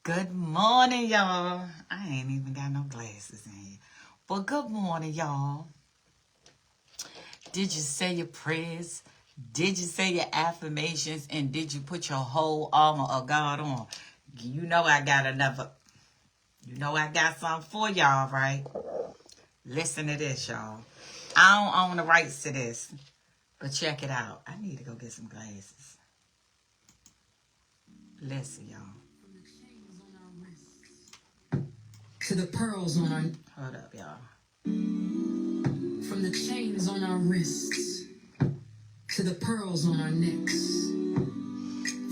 Good morning, y'all. I ain't even got no glasses in here. But good morning, y'all. Did you say your prayers? Did you say your affirmations? And did you put your whole armor of God on? You know I got another. You know I got something for y'all, right? Listen to this, y'all. I don't own the rights to this. But check it out. I need to go get some glasses. Listen, y'all. To the pearls on our... Hold up, y'all. From the chains on our wrists to the pearls on our necks.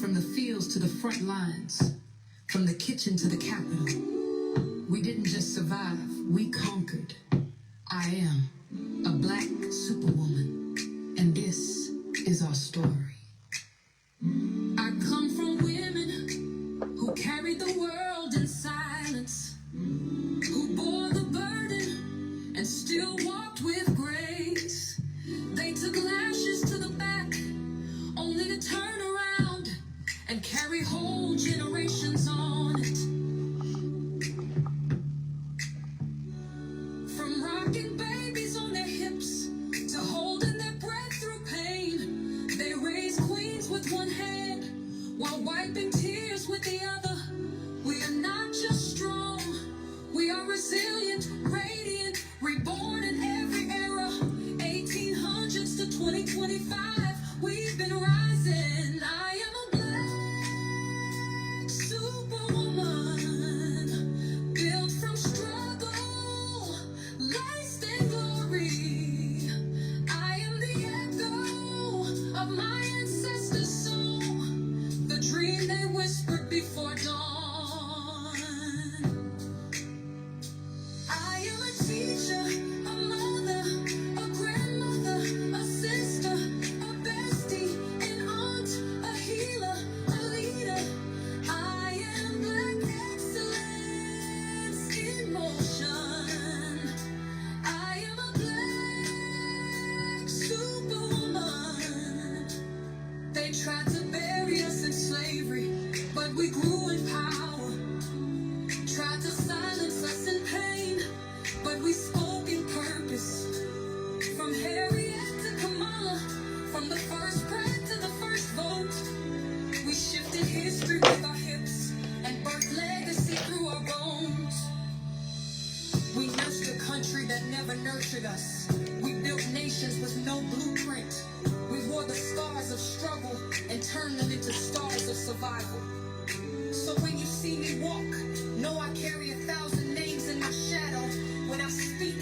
From the fields to the front lines. From the kitchen to the Capitol. We didn't just survive, we conquered. I am a black superwoman, and this is our story. I come from women who carried the world in silence, who bore the burden and still walked with grace. They took lashes to the back, only to turn around and carry whole generations on it. From rocking babies on their hips to holding their breath through pain, they raised queens with one hand while wiping tears with the other. We are not just strong, we are resilient, radiant, reborn in every era. 1800s to 2025, we've been rising. I am a black superwoman, built from struggle, laced in glory. I am the echo of my ancestors' song, the dream they whispered before dawn. I am a teacher, a mother, a grandmother, a sister, a bestie, an aunt, a healer, a leader. I am black excellence in motion. I am a black superwoman. They tried to bury us in slavery, but we grew in power. Tried to silence us in pain, but we spoke in purpose. From Harriet to Kamala, from the first breath to the first vote, we shifted history with our hips and birthed legacy through our bones. We nursed a country that never nurtured us. We built nations with no blueprint. We wore the scars of struggle and turned them into stars of survival. So when you see me walk, know I carry 1,000 names in my shadow. When I speak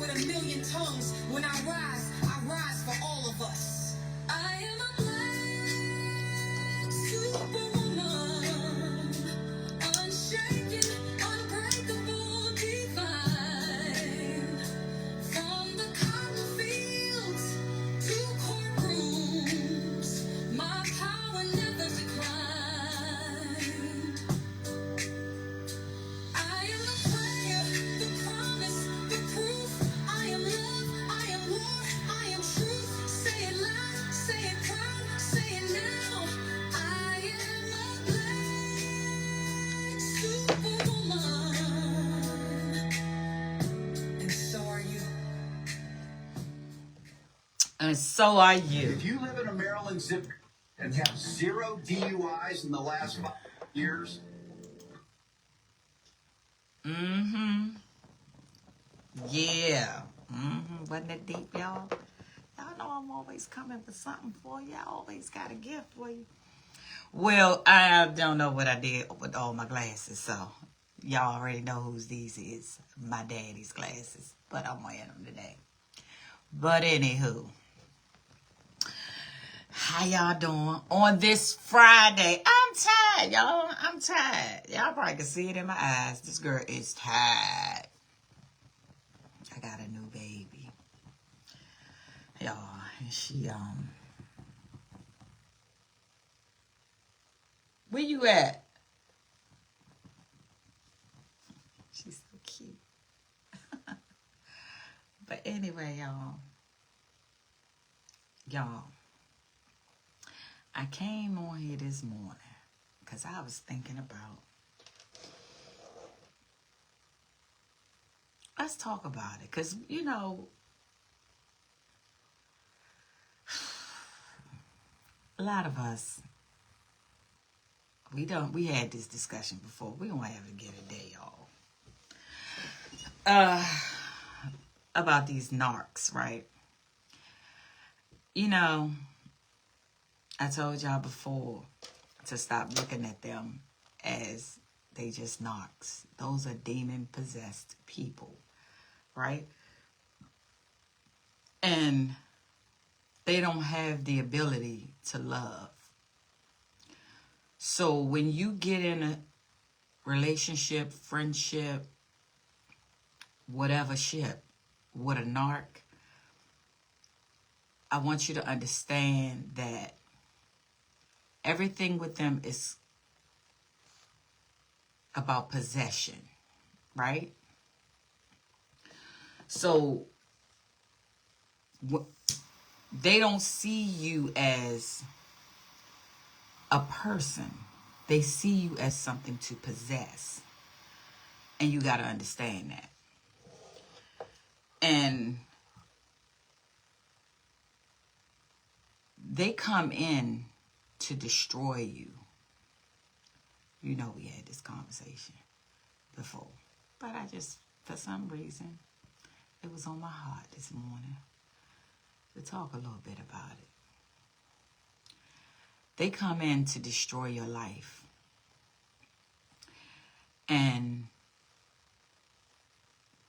with 1,000,000 tongues. When I rise for all of us. I am a black superwoman, unshaken, unbreakable, divine. From the cotton fields to courtrooms, my power never declined. I am the prayer, the promise, the proof. I am love, I am war, I am truth. Say it loud, say it proud, say it now. I am a black superwoman, and so are you. And so are you. If you live in a Maryland zip and have 0 DUIs in the last 5 years. Yeah. Wasn't it deep, y'all? Y'all know I'm always coming with something for you. I always got a gift for you. Well, I don't know what I did with all my glasses, so y'all already know whose these is. My daddy's glasses, but I'm wearing them today. But anywho, how y'all doing on this Friday? I'm tired, y'all. I'm tired. Y'all probably can see it in my eyes. This girl is tired. I got a new baby, y'all, and she where you at? She's so cute. But anyway, y'all, I came on here this morning because I was thinking about let's talk about it. Because, you know, a lot of us, we had this discussion before. We don't have to get a day off. About these narcs, right? You know, I told y'all before to stop looking at them as they just narcs. Those are demon-possessed people, right? And they don't have the ability to love. So when you get in a relationship, friendship, whatever ship with a narc, I want you to understand that everything with them is about possession, right? So they don't see you as a person. They see you as something to possess. And you got to understand that. And they come in to destroy you. You know, we had this conversation before. But I just, for some reason, it was on my heart this morning to talk a little bit about it. They come in to destroy your life. And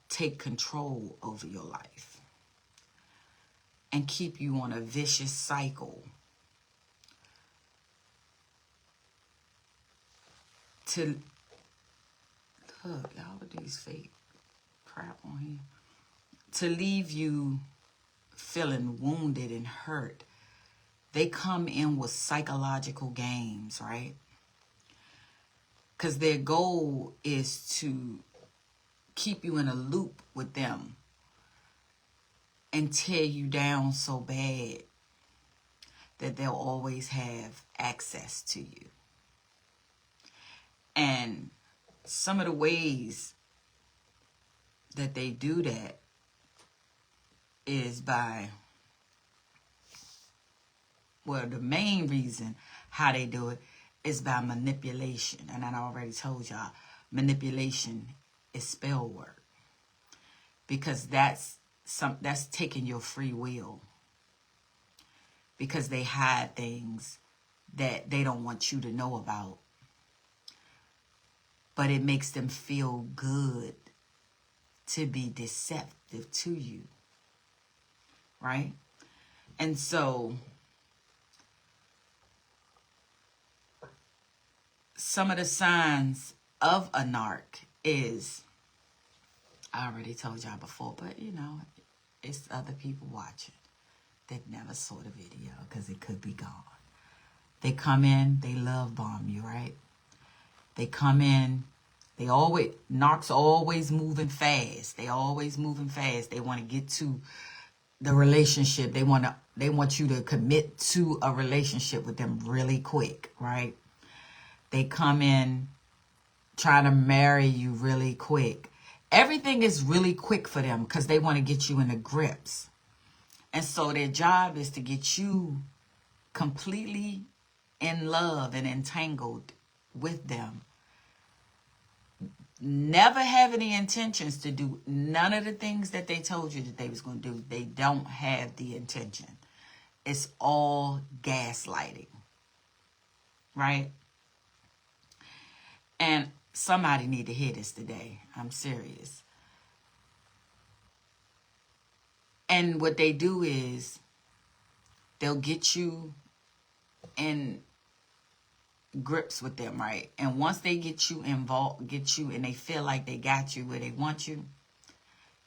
take control over your life. And keep you on a vicious cycle. To, look, y'all with these fake crap on here. To leave you feeling wounded and hurt. They come in with psychological games, right? Because their goal is to keep you in a loop with them and tear you down so bad that they'll always have access to you. And some of the ways that they do that is by, well, the main reason how they do it is by manipulation. And I already told y'all, manipulation is spell work. Because that's taking your free will. Because they hide things that they don't want you to know about. But it makes them feel good to be deceptive to you. Right? And so some of the signs of a narc is, I already told y'all before, but you know, it's other people watching that never saw the video because it could be gone. They come in, they love bomb you, right? They come in, narcs are always moving fast. They always moving fast. They want to get to the relationship. They want you to commit to a relationship with them really quick, right? They come in trying to marry you really quick. Everything is really quick for them because they want to get you in the grips. And so their job is to get you completely in love and entangled with them. Never have any intentions to do none of the things that they told you that they was going to do. They don't have the intention. It's all gaslighting. Right? And somebody need to hear this today. I'm serious. And what they do is they'll get you in grips with them, right? And once they get you involved, and they feel like they got you where they want you,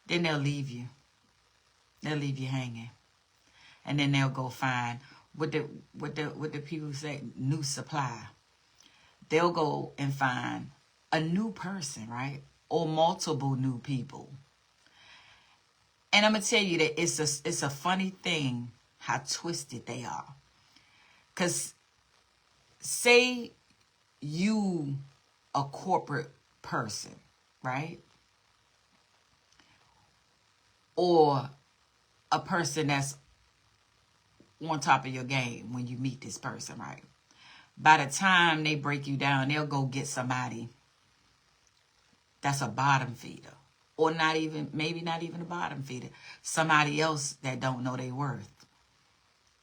then they'll leave you. They'll leave you hanging. And then they'll go find what the people say, new supply. They'll go and find a new person, right? Or multiple new people. And I'm going to tell you that it's a funny thing how twisted they are. Because say you a corporate person, right? or a person that's on top of your game when you meet this person, right? By the time they break you down, they'll go get somebody that's a bottom feeder. Or not even, maybe not even a bottom feeder. Somebody else that don't know their worth,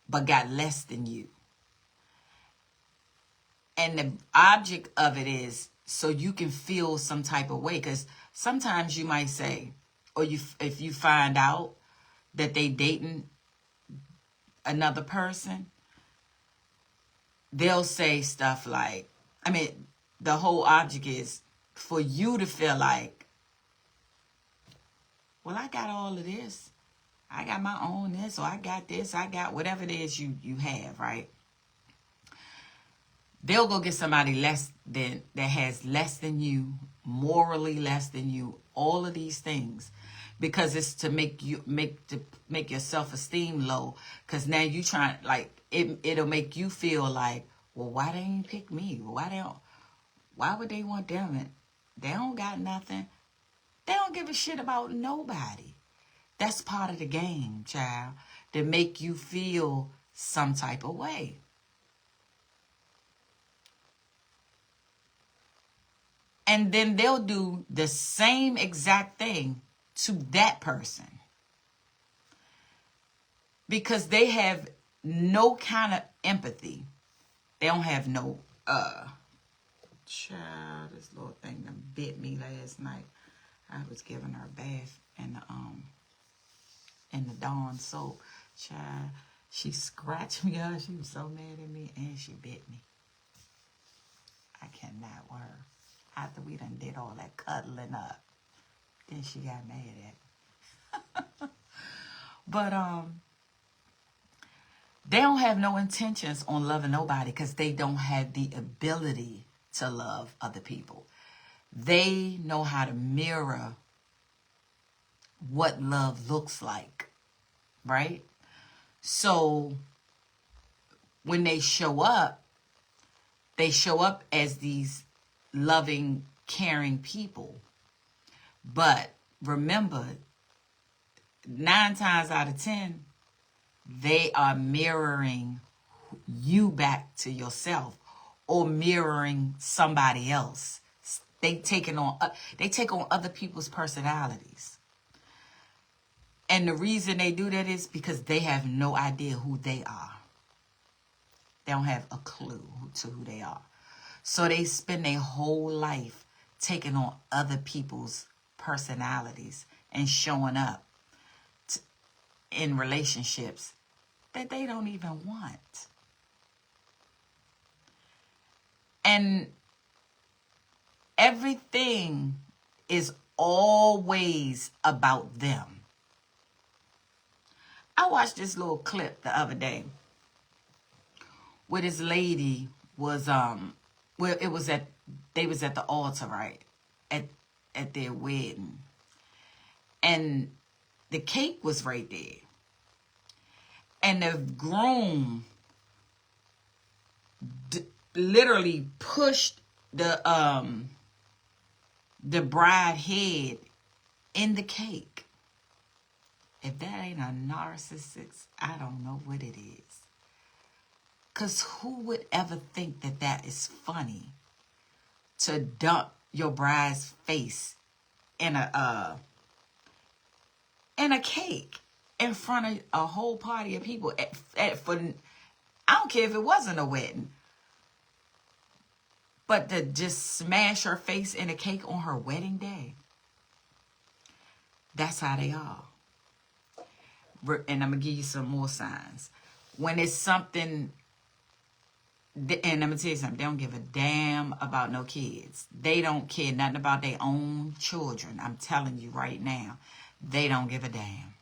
but got less than you. And the object of it is so you can feel some type of way. Because sometimes you might say, or if you find out that they dating another person, they'll say stuff like, I mean, the whole object is for you to feel like, well, I got all of this. I got my own this, or I got this, I got whatever it is you have, right? They'll go get somebody less than, that has less than you, morally less than you, all of these things, because it's to make your self-esteem low. Because now you trying, like, it'll make you feel like, well, why they ain't pick me? Why would they want them? And they don't got nothing. They don't give a shit about nobody. That's part of the game, child, to make you feel some type of way. And then they'll do the same exact thing to that person. Because they have no kind of empathy. They don't have no, child, this little thing that bit me last night. I was giving her a bath in the Dawn soap. Child, she scratched me up. She was so mad at me, and she bit me. I cannot with her. After we done did all that cuddling up, then she got mad at me. But they don't have no intentions on loving nobody because they don't have the ability to love other people. They know how to mirror what love looks like, right? So when they show up as these loving, caring people. But remember, 9 times out of 10, they are mirroring you back to yourself or mirroring somebody else. They take on other people's personalities. And the reason they do that is because they have no idea who they are. They don't have a clue to who they are. So they spend their whole life taking on other people's personalities and showing up in relationships that they don't even want. And everything is always about them. I watched this little clip the other day where this lady was well, they was at the altar, right? At their wedding. And the cake was right there. And the groom literally pushed the bride head in the cake. If that ain't a narcissist, I don't know what it is. Because who would ever think that that is funny? To dump your bride's face in a cake in front of a whole party of people. I don't care if it wasn't a wedding. But to just smash her face in a cake on her wedding day. That's how they are. And I'm going to give you some more signs. When it's something, and I'm going to tell you something, they don't give a damn about no kids. They don't care nothing about their own children. I'm telling you right now, they don't give a damn.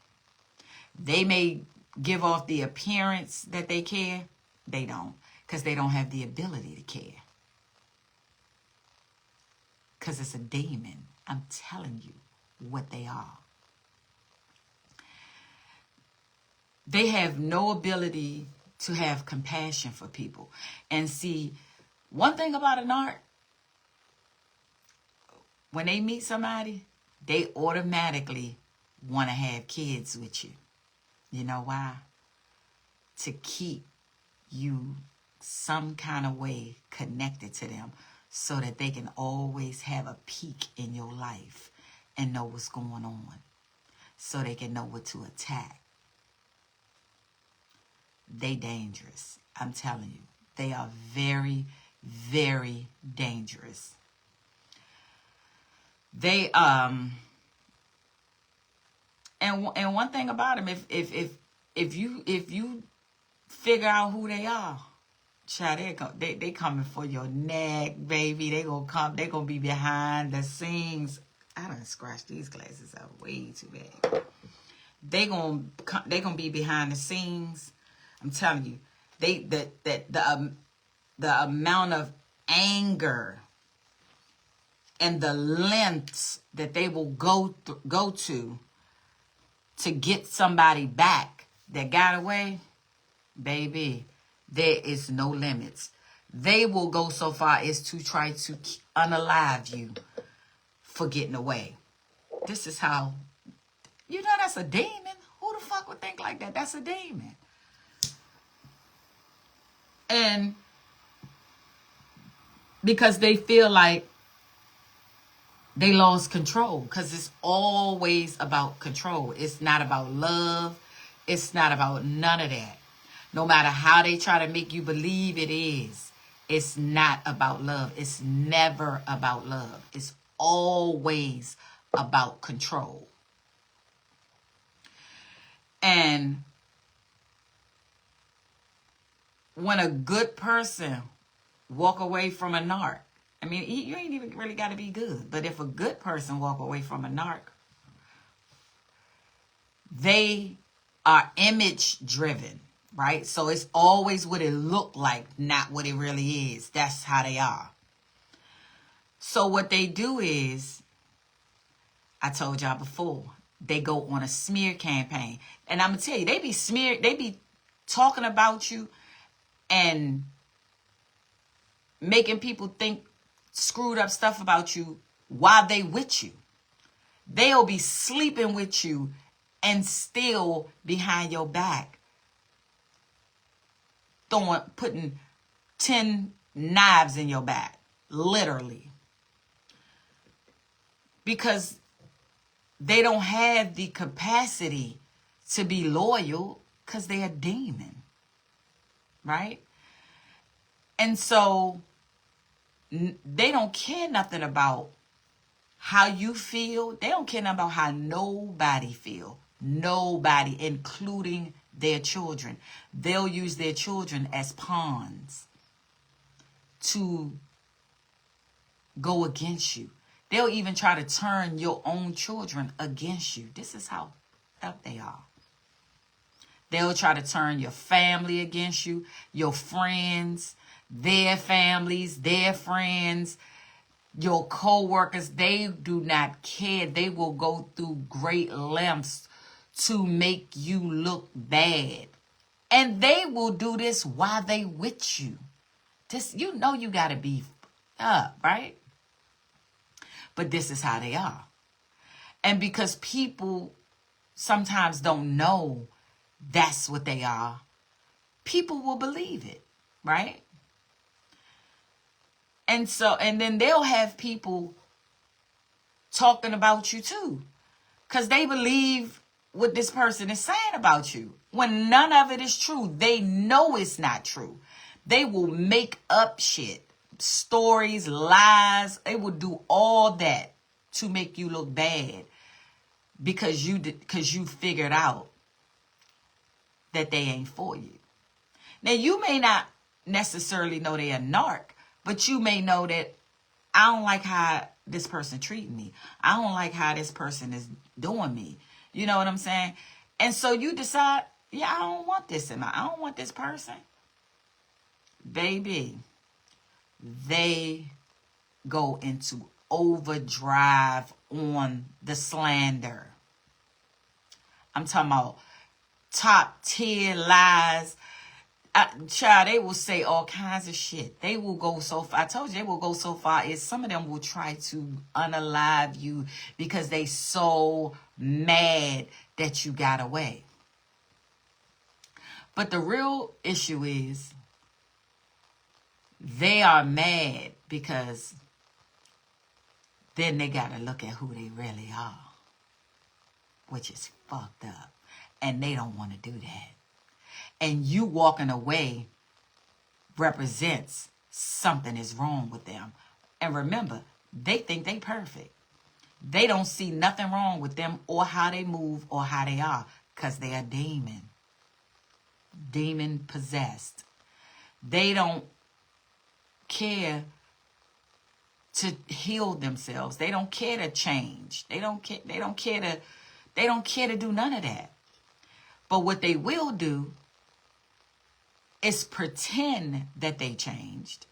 They may give off the appearance that they care. They don't, because they don't have the ability to care. Because it's a demon. I'm telling you what they are. They have no ability to have compassion for people. And see, one thing about an art, when they meet somebody, they automatically want to have kids with you. You know why? To keep you some kind of way connected to them so that they can always have a peek in your life and know what's going on, so they can know what to attack. They dangerous. I'm telling you. They are very, very dangerous. They and one thing about them, if you figure out who they are, child, they coming for your neck, baby. They gonna be behind the scenes. I done scratched these glasses out way too bad. They gonna be behind the scenes. I'm telling you, the amount of anger and the lengths that they will go to get somebody back that got away, baby, there is no limits. They will go so far as to try to unalive you for getting away. This is how, that's a demon. Who the fuck would think like that? That's a demon. And because they feel like they lost control, because it's always about control. It's not about love. It's not about none of that. No matter how they try to make you believe it is, it's not about love. It's never about love. It's always about control. And when a good person walk away from a narc, I mean, you ain't even really got to be good. But if a good person walk away from a narc, they are image driven, right? So it's always what it look like, not what it really is. That's how they are. So what they do is, I told y'all before, they go on a smear campaign. And I'm going to tell you, they be talking about you and making people think screwed up stuff about you while they with you. They'll be sleeping with you and still behind your back putting 10 knives in your back, literally, because they don't have the capacity to be loyal because they're a demon, right? And so they don't care nothing about how you feel. They don't care nothing about how nobody feel. Nobody, including their children. They'll use their children as pawns to go against you. They'll even try to turn your own children against you. This is how up they are. They'll try to turn your family against you, your friends, their families, their friends, your co-workers. They do not care. They will go through great lengths to make you look bad. And they will do this while they with you. This, you got to be up, right? But this is how they are. And because people sometimes don't know that's what they are, people will believe it, right? And then they'll have people talking about you too, because they believe what this person is saying about you when none of it is true. They know it's not true. They will make up shit, stories, lies. They will do all that to make you look bad because you figured out that they ain't for you. Now, you may not necessarily know they're a narc, but you may know that I don't like how this person treating me. I don't like how this person is doing me. You know what I'm saying? And so you decide, yeah, I don't want this in my, I don't want this person. Baby, they go into overdrive on the slander. I'm talking about top tier lies. child, they will say all kinds of shit. They will go so far. I told you they will go so far as some of them will try to unalive you because they so mad that you got away. But the real issue is they are mad because then they got to look at who they really are, which is fucked up. And they don't want to do that. And you walking away represents something is wrong with them. And remember, they think they perfect. They don't see nothing wrong with them or how they move or how they are because they are demon possessed. They don't care to heal themselves. They don't care to change. They don't care to do none of that. But what they will do is pretend that they changed.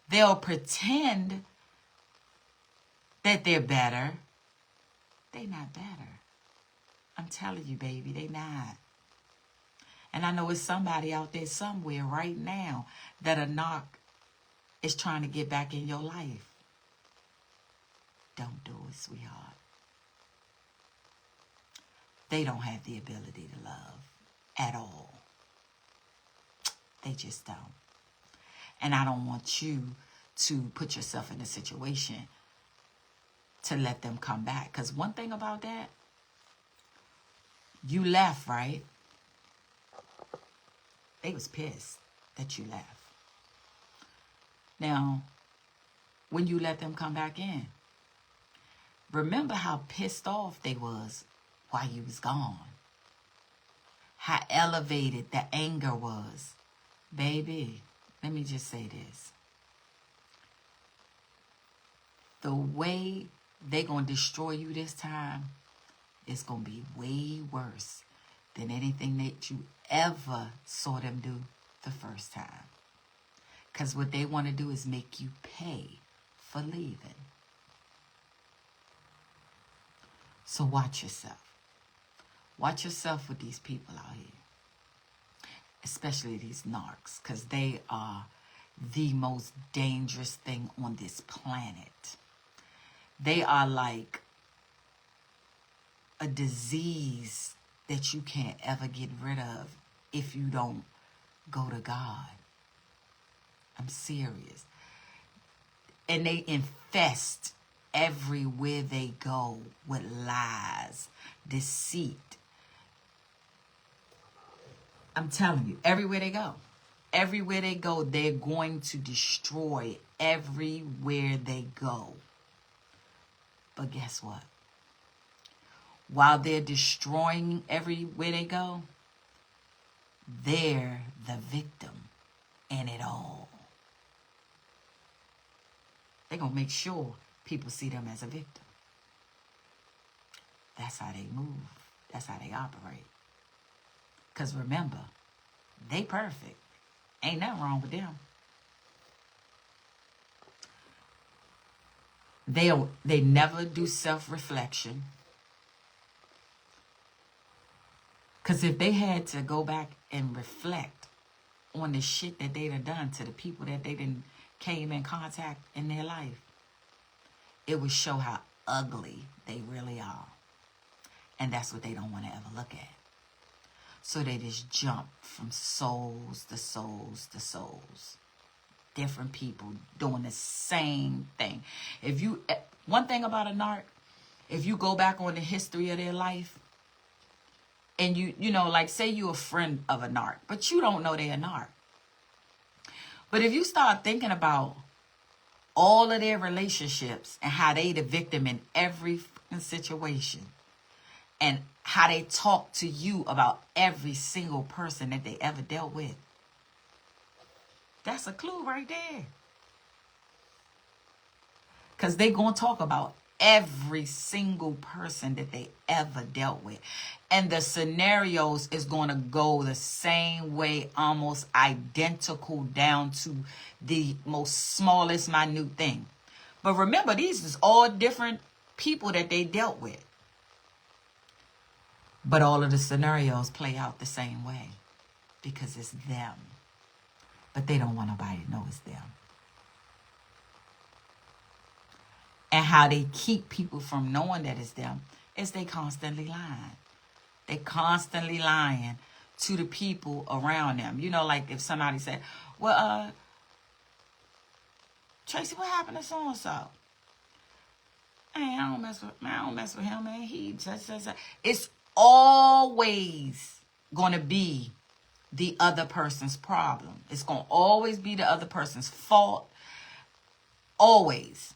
They'll pretend that they're better. They're not better. I'm telling you, baby, they not. And I know it's somebody out there somewhere right now that a knock is trying to get back in your life. Don't do it, sweetheart. They don't have the ability to love at all. They just don't. And I don't want you to put yourself in a situation to let them come back. Because one thing about that, you left, right? They was pissed that you left. Now, when you let them come back in, remember how pissed off they was while you was gone. How elevated the anger was. Baby, let me just say this. The way they gonna destroy you this time is gonna be way worse than anything that you ever saw them do the first time. Because what they want to do is make you pay for leaving. So watch yourself. Watch yourself with these people out here. Especially these narcs. Because they are the most dangerous thing on this planet. They are like a disease that you can't ever get rid of if you don't go to God. I'm serious. And they infest everywhere they go with lies, deceit. I'm telling you, everywhere they go. Everywhere they go, they're going to destroy everywhere they go. But guess what? While they're destroying everywhere they go, they're the victim in it all. They're going to make sure people see them as a victim. That's how they move. That's how they operate. Because remember, they perfect. Ain't nothing wrong with them. They never do self-reflection. Because if they had to go back and reflect on the shit that they done done to the people that they done came in contact in their life, it would show how ugly they really are. And that's what they don't want to ever look at. So they just jump from souls to souls to souls. Different people doing the same thing. One thing about a narc, if you go back on the history of their life, and you know, like say you're a friend of a narc, but you don't know they're a narc. But if you start thinking about all of their relationships and how they the victim in every situation, and how they talk to you about every single person that they ever dealt with, that's a clue right there. Because they're going to talk about every single person that they ever dealt with. And the scenarios is going to go the same way, almost identical down to the most smallest minute thing. But remember, these is all different people that they dealt with. But all of the scenarios play out the same way because it's them. but they don't want nobody to know it's them. And how they keep people from knowing that it's them is they constantly lying. They constantly lying to the people around them. You know, like if somebody said, well, Tracy, what happened to so-and-so? Hey, I don't mess with him, man. He such. It's always going to be the other person's problem. It's going to always be the other person's fault. Always.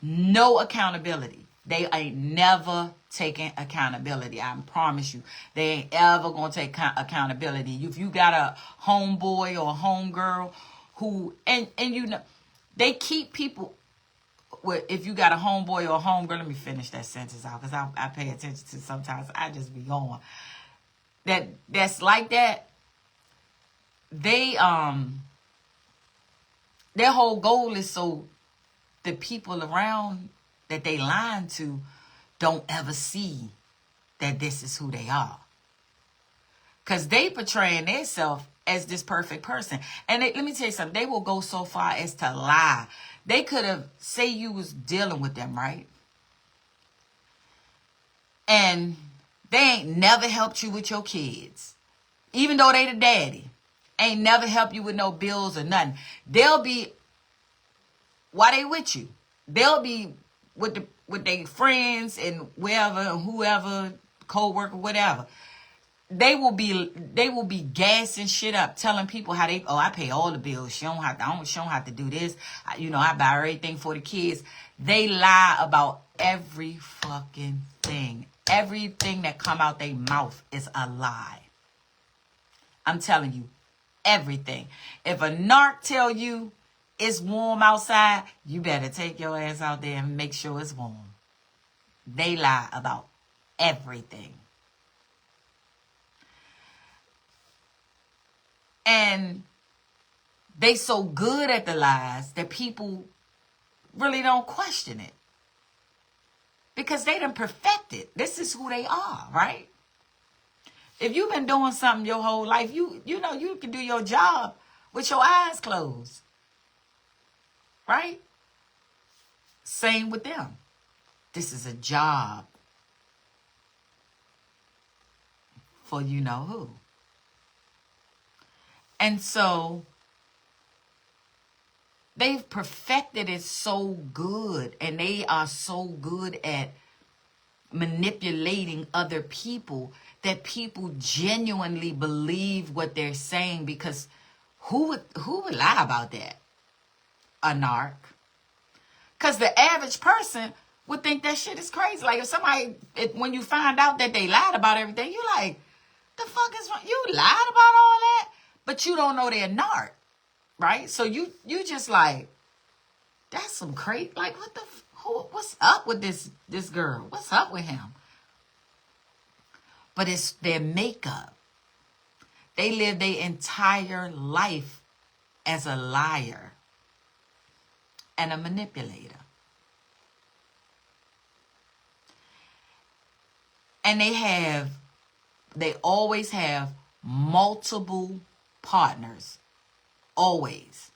No accountability. They ain't never taking accountability. I promise you. They ain't ever going to take accountability. If you got a homeboy or a homegirl who, and you know, they keep people, if you got a homeboy or a homegirl, let me finish that sentence out because I pay attention to sometimes. I just be going. That's like that. They, their whole goal is so the people around that they lying to don't ever see that this is who they are. Because they portraying themselves as this perfect person. And let me tell you something. They will go so far as to lie. They could have, say you was dealing with them, right? And they ain't never helped you with your kids. Even though they the daddy. Ain't never helped you with no bills or nothing. They'll be, why they with you? They'll be with their friends and wherever, whoever, co-worker, whatever. They will be gassing shit up, telling people how they, I pay all the bills. She don't have to do this. I buy everything for the kids. They lie about every fucking thing. Everything that come out their mouth is a lie. I'm telling you, everything. If a narc tell you it's warm outside, you better take your ass out there and make sure it's warm. They lie about everything. And they so good at the lies that people really don't question it. Because they done perfected. This is who they are, right? If you've been doing something your whole life, you know you can do your job with your eyes closed. Right? Same with them. This is a job for you know who. And so they've perfected it so good, and they are so good at manipulating other people that people genuinely believe what they're saying, because who would lie about that? A narc. Because the average person would think that shit is crazy. Like when you find out that they lied about everything, you like, the fuck is wrong? You lied about all that? But you don't know they're narc, right? So you just like, that's some crazy, like what's up with this girl? What's up with him? But it's their makeup. They live their entire life as a liar and a manipulator. And they always have multiple partners. Always.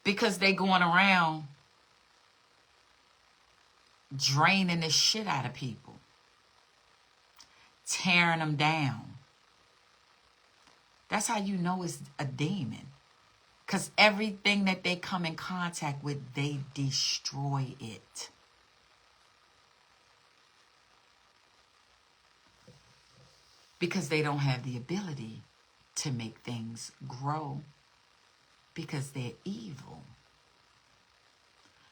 Because they going around draining the shit out of people. Tearing them down. That's how you know it's a demon. Because everything that they come in contact with, they destroy it. Because they don't have the ability to make things grow. Because they're evil.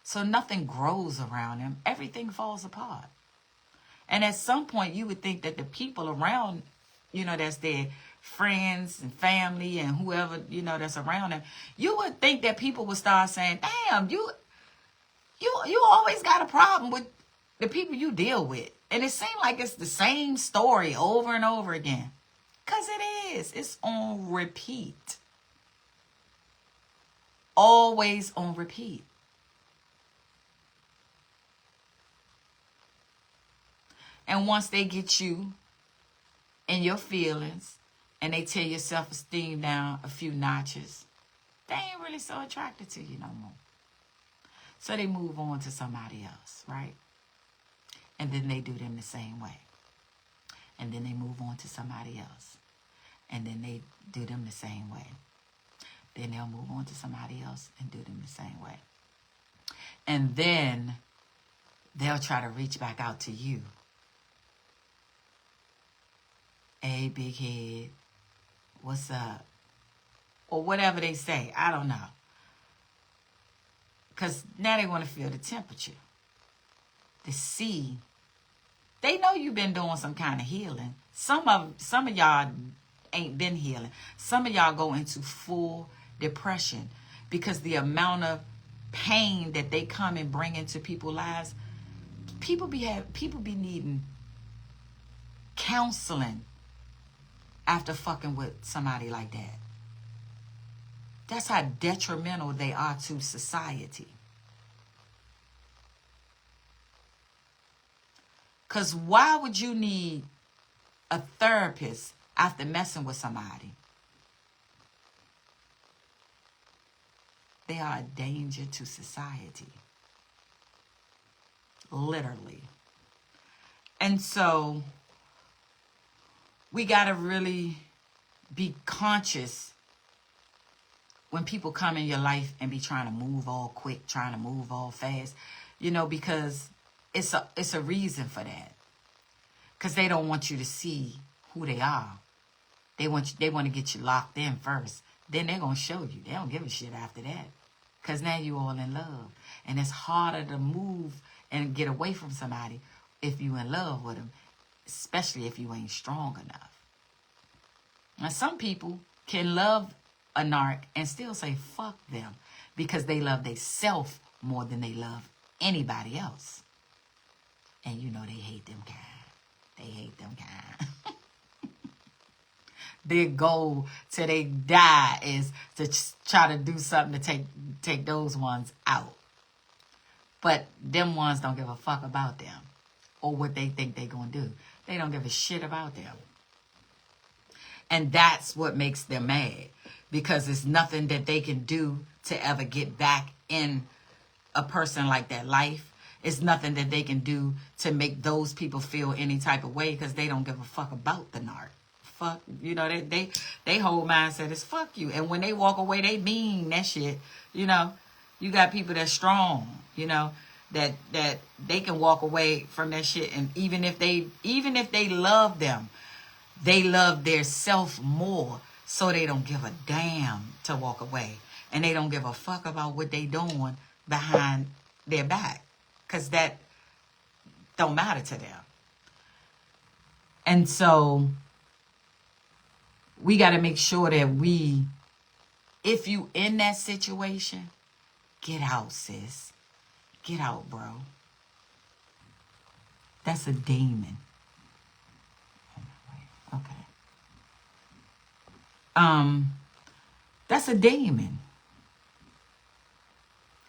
So nothing grows around them. Everything falls apart. And at some point, you would think that the people around, that's their friends and family and whoever, that's around them, you would think that people would start saying, damn, you always got a problem with the people you deal with. And it seems like it's the same story over and over again. Because it is. It's on repeat. Always on repeat. And once they get you in your feelings and they tear your self-esteem down a few notches, they ain't really so attracted to you no more. So they move on to somebody else, right? And then they do them the same way. And then they move on to somebody else. And then they do them the same way. Then they'll move on to somebody else and do them the same way. And then they'll try to reach back out to you. Hey, big head, what's up? Or whatever they say. I don't know. Because now they want to feel the temperature. To see. They know you've been doing some kind of healing. Some of y'all ain't been healing. Some of y'all go into full depression because the amount of pain that they come and bring into people's lives. People be needing counseling after fucking with somebody like that. That's how detrimental they are to society. Because why would you need a therapist after messing with somebody? They are a danger to society. Literally. And so we got to really be conscious when people come in your life and be trying to move all quick, trying to move all fast, because it's a reason for that. Because they don't want you to see who they are. They want to get you locked in first. Then they're going to show you. They don't give a shit after that. Because now you're all in love. And it's harder to move and get away from somebody if you're in love with them. Especially if you ain't strong enough. Now, some people can love a narc and still say fuck them. Because they love themselves more than they love anybody else. And they hate them kind. They hate them kind. Their goal till they die is to try to do something to take those ones out. But them ones don't give a fuck about them or what they think they're going to do. They don't give a shit about them. And that's what makes them mad. Because it's nothing that they can do to ever get back in a person like that life. It's nothing that they can do to make those people feel any type of way because they don't give a fuck about the narc. Fuck, they whole mindset is fuck you. And when they walk away, they mean that shit. You got people that's strong, that they can walk away from that shit. And even if they love them, they love their self more. So they don't give a damn to walk away. And they don't give a fuck about what they doing behind their back. Because that don't matter to them. And so we got to make sure that if you in that situation, get out, sis. Get out, bro. That's a demon. Okay. That's a demon.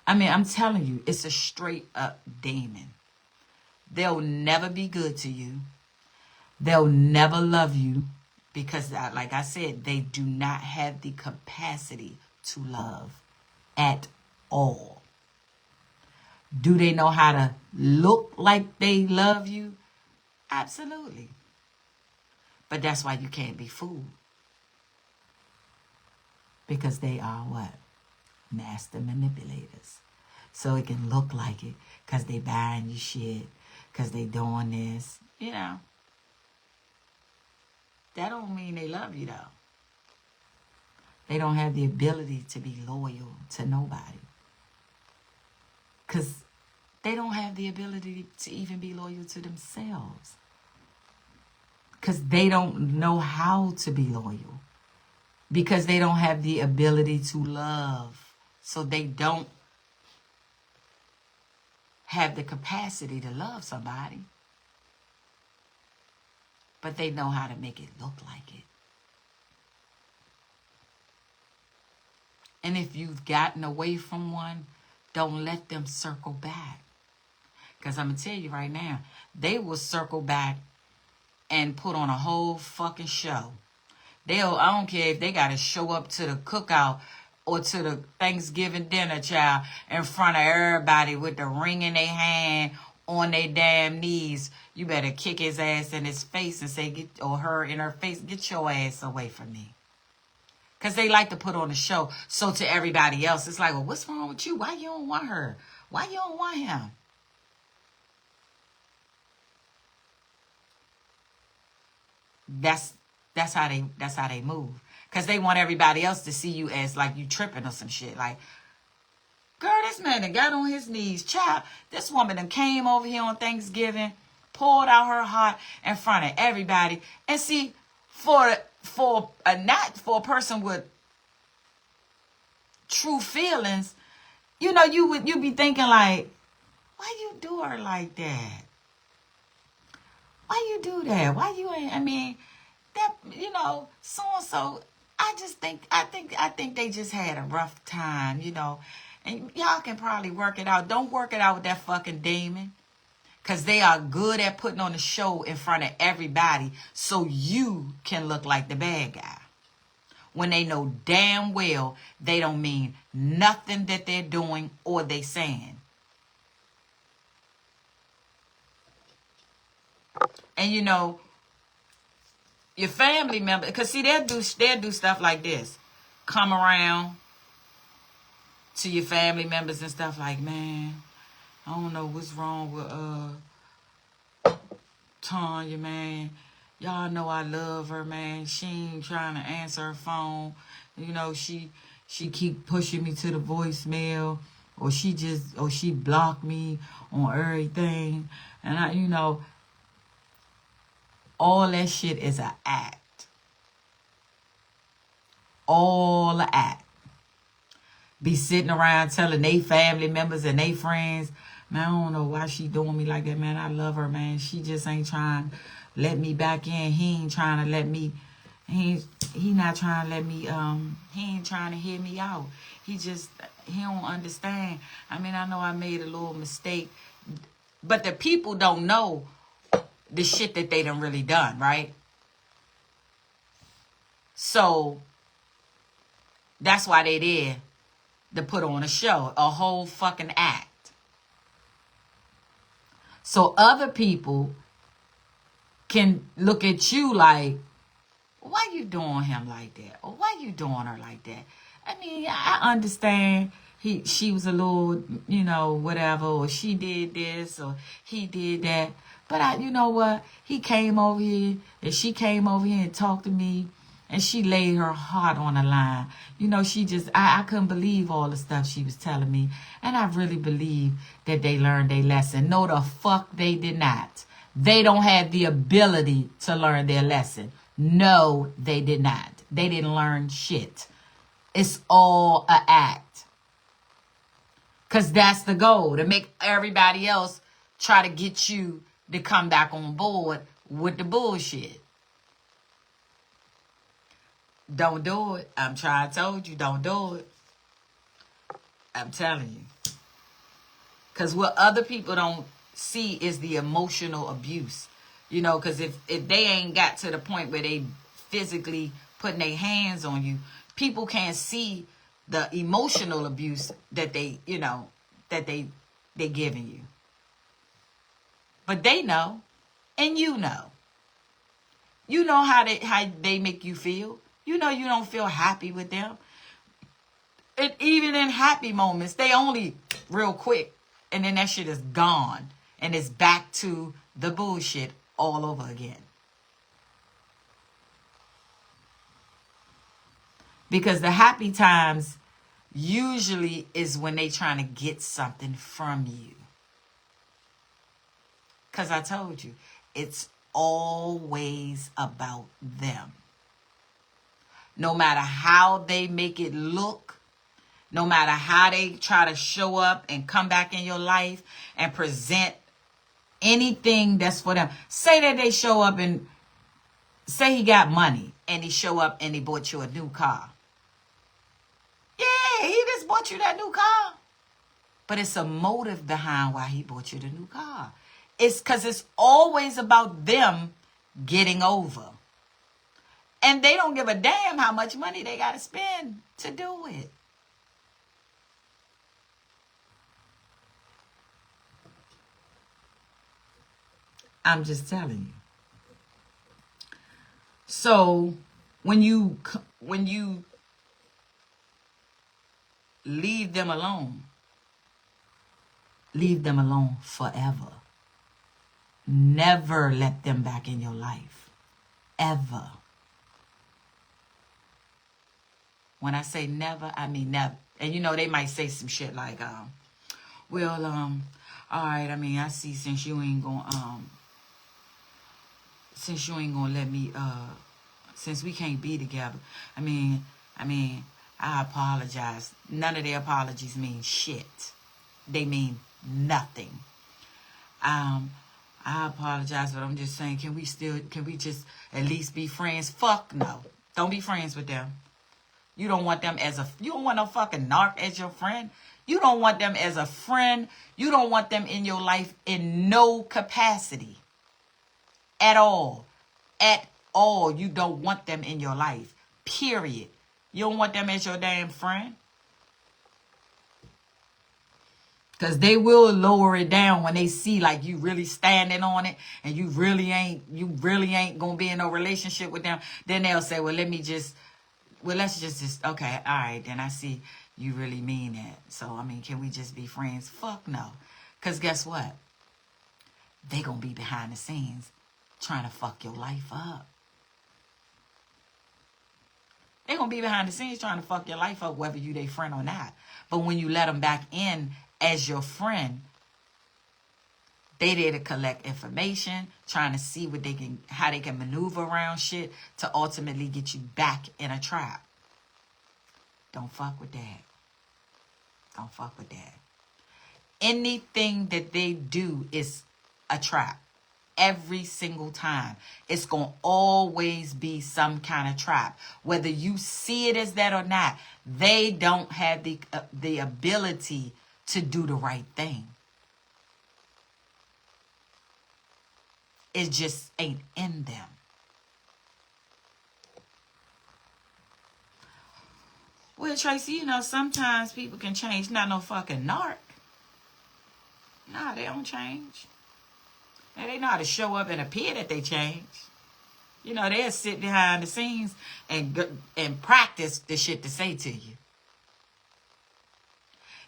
I mean, I'm telling you, it's a straight up demon. They'll never be good to you. They'll never love you because, like I said, they do not have the capacity to love at all. Do they know how to look like they love you? Absolutely. But that's why you can't be fooled. Because they are what? Master manipulators. So it can look like it because they buying you shit, because they doing this, That don't mean they love you, though. They don't have the ability to be loyal to nobody. Because they don't have the ability to even be loyal to themselves. Because they don't know how to be loyal. Because they don't have the ability to love. So they don't have the capacity to love somebody. But they know how to make it look like it. And if you've gotten away from one, don't let them circle back. Because I'm going to tell you right now, they will circle back and put on a whole fucking show. I don't care if they got to show up to the cookout or to the Thanksgiving dinner, child, in front of everybody with the ring in their hand on their damn knees. You better kick his ass in his face and say, or her in her face, get your ass away from me. Because they like to put on a show. So to everybody else, it's like, well, what's wrong with you? Why you don't want her? Why you don't want him? That's how they move. Because they want everybody else to see you as like you tripping or some shit. Like, girl, this man done got on his knees. Child, this woman done came over here on Thanksgiving, poured out her heart in front of everybody. And see, for a person with true feelings, you know, you be thinking like, why you do her like that? Why you do that? Why you ain't? I mean, that, you know, so and so. I think they just had a rough time, you know, and y'all can probably work it out. Don't work it out with that fucking demon, because they are good at putting on a show in front of everybody so you can look like the bad guy, when they know damn well they don't mean nothing that they're doing or they saying. And you know, your family member, because see, they'll do stuff like this. Come around to your family members and stuff like, man, I don't know what's wrong with Tanya, man. Y'all know I love her, man. She ain't trying to answer her phone. You know, she keep pushing me to the voicemail, or she blocked me on everything. And I, you know, all that shit is an act. All an act. Be sitting around telling they family members and they friends, man, I don't know why she doing me like that, man. I love her, man. She just ain't trying to let me back in. He ain't trying to let me, he not trying to let me, he ain't trying to hear me out. He don't understand. I mean, I know I made a little mistake, but the people don't know the shit that they done really done, right? So that's why they did to put on a show, a whole fucking act. So other people can look at you like, why you doing him like that? Or why you doing her like that? I mean, I understand she was a little, you know, whatever, or she did this, or he did that. But you know what? He came over here, and she came over here and talked to me, and she laid her heart on the line. You know, I couldn't believe all the stuff she was telling me. And I really believe that they learned their lesson. No, the fuck they did not. They don't have the ability to learn their lesson. No, they did not. They didn't learn shit. It's all an act. Because that's the goal, to make everybody else try to get you to come back on board with the bullshit. Don't do it. I'm trying to tell you, don't do it. I'm telling you. Because what other people don't see is the emotional abuse. You know, because if they ain't got to the point where they physically putting their hands on you, people can't see the emotional abuse that they, you know, that they giving you. But they know, and you know. You know how they make you feel. You know you don't feel happy with them. And even in happy moments, they only real quick, and then that shit is gone, and it's back to the bullshit all over again. Because the happy times usually is when they trying to get something from you. Because I told you, it's always about them. No matter how they make it look, no matter how they try to show up and come back in your life and present anything that's for them. Say that they show up and say he got money and he show up and he bought you a new car. Yeah, he just bought you that new car. But it's a motive behind why he bought you the new car. It's because it's always about them getting over. And they don't give a damn how much money they got to spend to do it. I'm just telling you. So when you leave them alone forever. Never let them back in your life. Ever. When I say never, I mean never. And you know, they might say some shit like, well, all right, I mean, I see since you ain't gonna let me, since we can't be together, I mean, I apologize. None of their apologies mean shit. They mean nothing. I apologize, but I'm just saying, can we just at least be friends? Fuck no. Don't be friends with them. You don't want them you don't want no fucking narc as your friend. You don't want them as a friend. You don't want them in your life in no capacity. At all. At all. You don't want them in your life. Period. You don't want them as your damn friend. Because they will lower it down when they see like you really standing on it and you really ain't going to be in no relationship with them. Then they'll say, well, let's just, okay, all right, then I see you really mean that. So, I mean, can we just be friends? Fuck no. Because guess what? They going to be behind the scenes trying to fuck your life up. They going to be behind the scenes trying to fuck your life up, whether you their friend or not. But when you let them back in as your friend, they there to collect information, trying to see how they can maneuver around shit to ultimately get you back in a trap. Don't fuck with that. Don't fuck with that. Anything that they do is a trap. Every single time. It's going to always be some kind of trap. Whether you see it as that or not, they don't have the ability to do the right thing. It just ain't in them. Well, Tracy, you know, sometimes people can change. Not no fucking narc. Nah, they don't change. And they know how to show up and appear that they change. You know, they'll sit behind the scenes and practice the shit to say to you.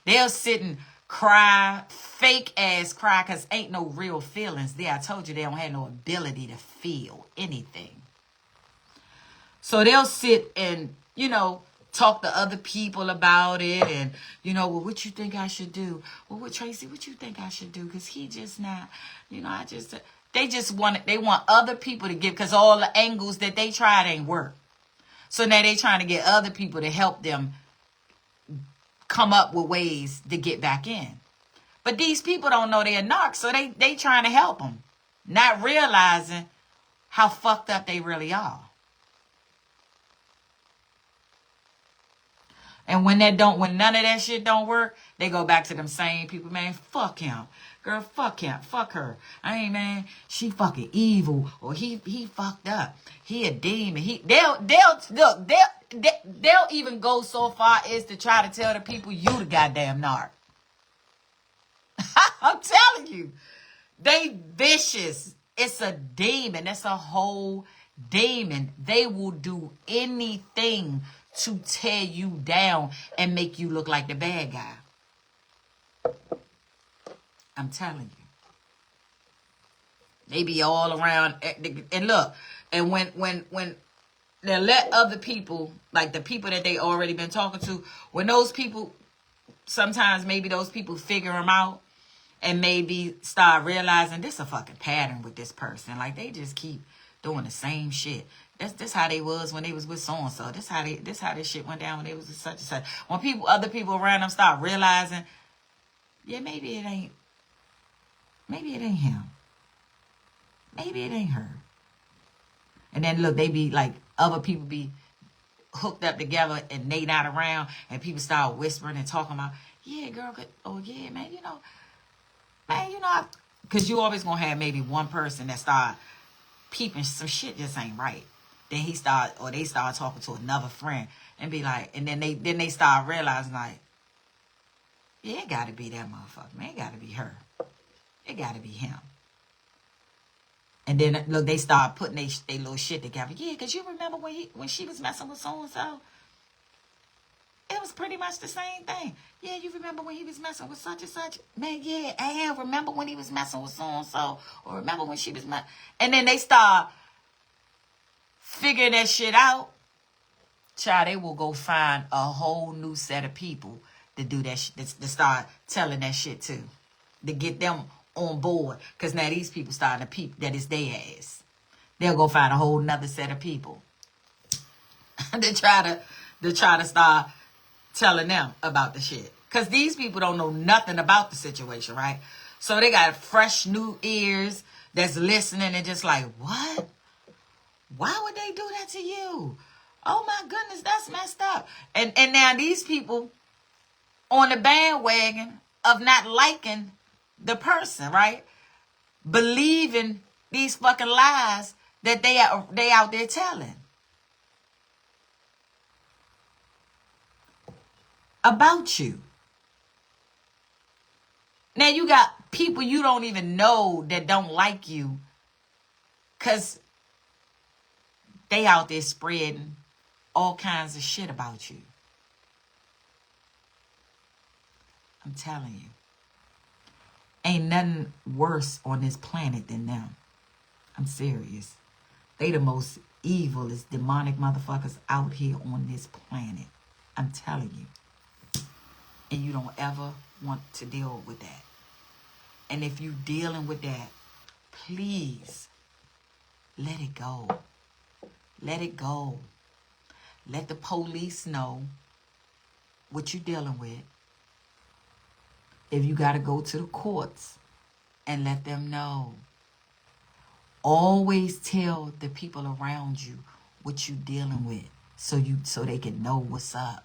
They'll sit and cry, fake ass cry, because ain't no real feelings there. I told you they don't have no ability to feel anything. So they'll sit and, you know, talk to other people about it and, you know, well, what you think I should do? Well, what, Tracy, what you think I should do? Because he just not, you know, they want other people to give, because all the angles that they tried ain't work. So now they trying to get other people to help them come up with ways to get back in. But these people don't know they're narcs, so they trying to help them, not realizing how fucked up they really are. And when none of that shit don't work, they go back to them same people, man, fuck him. Girl, fuck him. Fuck her. I ain't, man, she fucking evil. Or he fucked up. He a demon. They'll even go so far as to try to tell the people you the goddamn narc. I'm telling you. They vicious. It's a demon. It's a whole demon. They will do anything to tear you down and make you look like the bad guy. I'm telling you. They be all around. And look, and when they let other people, like the people that they already been talking to, when those people, sometimes maybe those people figure them out and maybe start realizing this a fucking pattern with this person. Like they just keep doing the same shit. That's how they was when they was with so-and-so. This how this shit went down when they was with such and such. When other people around them start realizing, yeah, maybe it ain't him. Maybe it ain't her. And then look, they be like, other people be hooked up together and they not around, and people start whispering and talking about, yeah, girl, oh yeah, man, you know, because you always gonna have maybe one person that start peeping some shit just ain't right. Then they start talking to another friend and be like, and then they start realizing like, yeah, it gotta be that motherfucker, man. It gotta be her. It gotta be him. And then look, they start putting they little shit together. Yeah, because you remember when she was messing with so and so? It was pretty much the same thing. Yeah, you remember when he was messing with such and such? Man, yeah, and remember when he was messing with so and so? Or remember when she was messing? And then they start figuring that shit out. Child, they will go find a whole new set of people to do that shit, to start telling that shit to. To get them on board. Because now these people starting to peep that it's their ass. They'll go find a whole nother set of people. They try to start telling them about the shit. Because these people don't know nothing about the situation, right? So they got fresh new ears that's listening and just like, what? Why would they do that to you? Oh my goodness, that's messed up. And now these people on the bandwagon of not liking the person, right? Believing these fucking lies that they out there telling about you. Now you got people you don't even know that don't like you because they out there spreading all kinds of shit about you. I'm telling you. Ain't nothing worse on this planet than them. I'm serious. They the most evilest demonic motherfuckers out here on this planet. I'm telling you. And you don't ever want to deal with that. And if you dealing with that, please let it go. Let it go. Let the police know what you're dealing with. If you got to go to the courts and let them know. Always tell the people around you what you're dealing with so they can know what's up.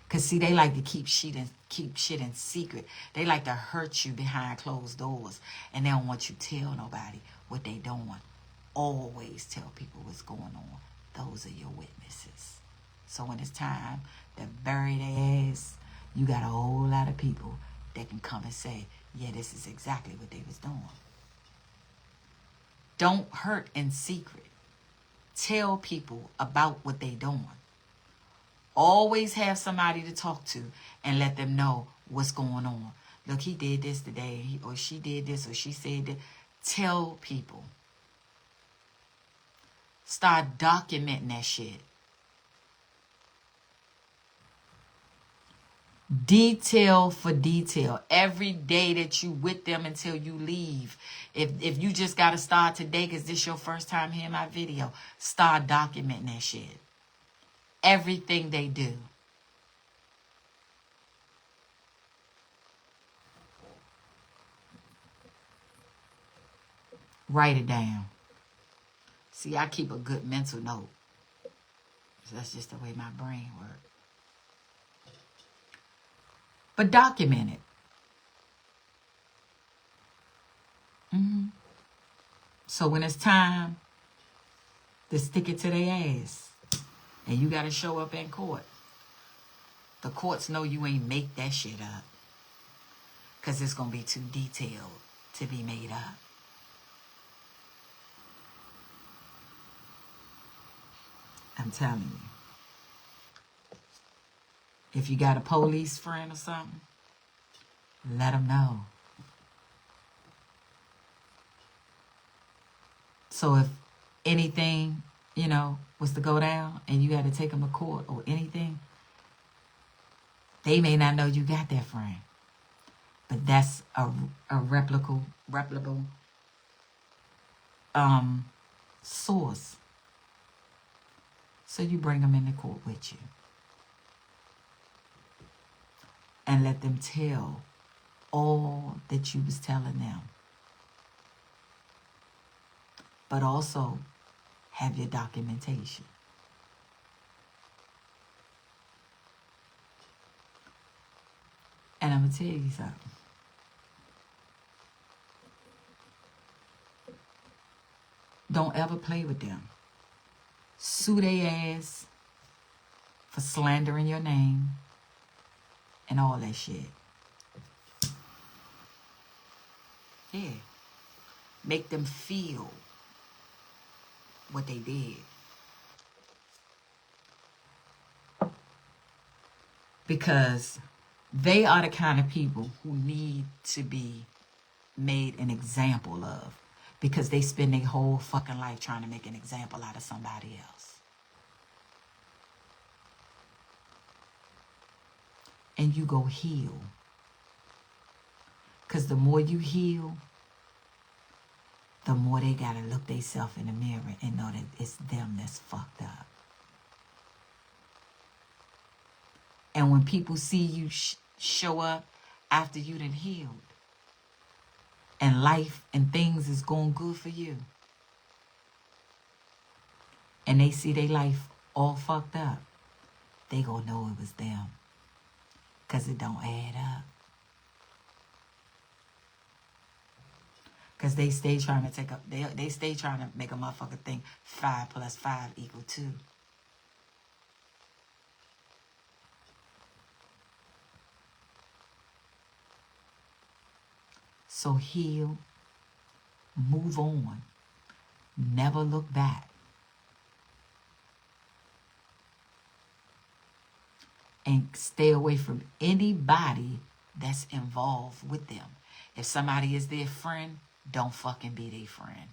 Because, see, they like to keep shit in secret. They like to hurt you behind closed doors. And they don't want you to tell nobody what they doing. Always tell people what's going on. Those are your witnesses. So when it's time to bury their ass, you got a whole lot of people that can come and say, yeah, this is exactly what they was doing. Don't hurt in secret. Tell people about what they doing. Always have somebody to talk to and let them know what's going on. Look, he did this today, or she did this, or she said that. Tell people. Start documenting that shit. Detail for detail. Every day that you with them until you leave. If you just got to start today because this your first time hearing my video, start documenting that shit. Everything they do. Write it down. See, I keep a good mental note. That's just the way my brain works. But document it. So when it's time to stick it to their ass, and you got to show up in court, the courts know you ain't make that shit up. Because it's going to be too detailed to be made up. I'm telling you. If you got a police friend or something, let them know. So if anything, was to go down and you had to take them to court or anything, they may not know you got that friend. But that's a replicable source. So you bring them into court with you. And let them tell all that you was telling them. But also have your documentation. And I'm going to tell you something. don't ever play with them. Sue their ass for slandering your name and all that shit. Yeah. Make them feel what they did. Because they are the kind of people who need to be made an example of. Because they spend their whole fucking life trying to make an example out of somebody else. And you go heal. Because the more you heal, the more they got to look themselves in the mirror and know that it's them that's fucked up. And when people see you show up after you done healed, and life and things is going good for you, and they see their life all fucked up, they gonna know it was them. Because it don't add up. Because they stay trying to take up, they stay trying to make a motherfucker think 5 + 5 = 2. So heal, move on, never look back. And stay away from anybody that's involved with them. If somebody is their friend, don't fucking be their friend.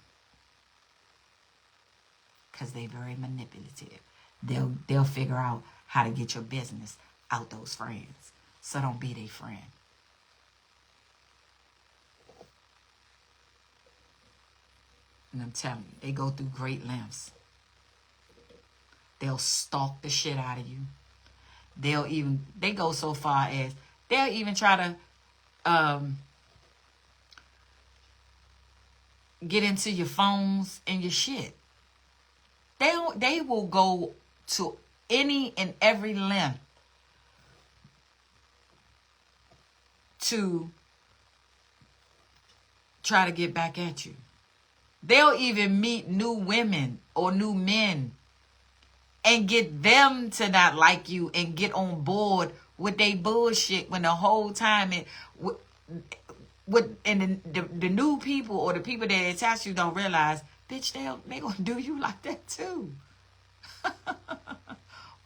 Because they're very manipulative. They'll figure out how to get your business out those friends. So don't be their friend. And I'm telling you, they go through great lengths. They'll stalk the shit out of you. They go so far as they'll even try to get into your phones and your shit. They will go to any and every length to try to get back at you. They'll even meet new women or new men and get them to not like you and get on board with their bullshit when the whole time the new people or the people that attach you don't realize, bitch, they gonna do you like that too.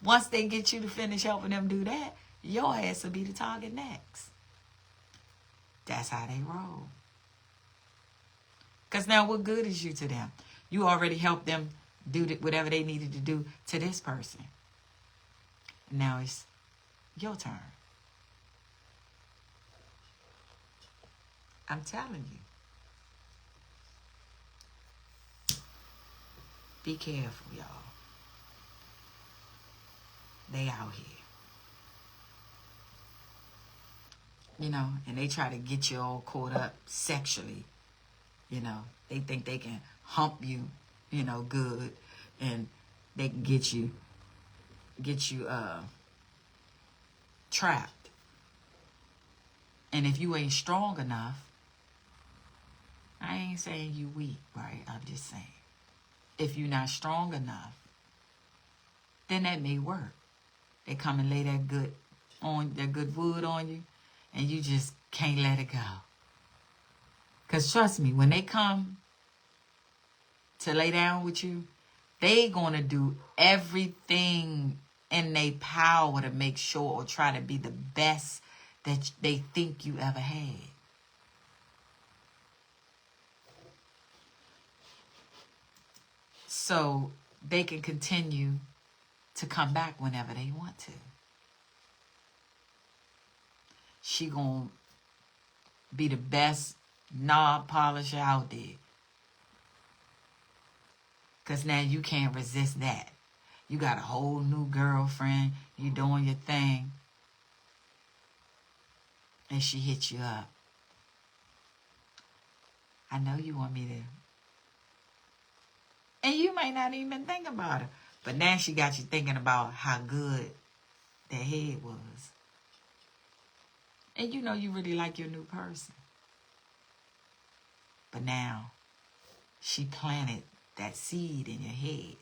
Once they get you to finish helping them do that, your ass will be the target next. That's how they roll. Because now what good is you to them? You already helped them do whatever they needed to do to this person. Now it's your turn. I'm telling you. Be careful, y'all. They out here. You know, and they try to get you all caught up sexually. You know, they think they can hump you, you know, good, and they can get you trapped. And if you ain't strong enough, I ain't saying you weak, right? I'm just saying, if you're not strong enough, then that may work. They come and lay that good wood on you, and you just can't let it go. Because trust me, when they come to lay down with you, they going to do everything in their power to make sure or try to be the best that they think you ever had. So they can continue to come back whenever they want to. She going to be the best knob polisher out there. Because now you can't resist that. You got a whole new girlfriend. You doing your thing. And she hit you up. I know you want me to. And you might not even think about it. But now she got you thinking about how good that head was. And you know you really like your new person. But now she planted that seed in your head.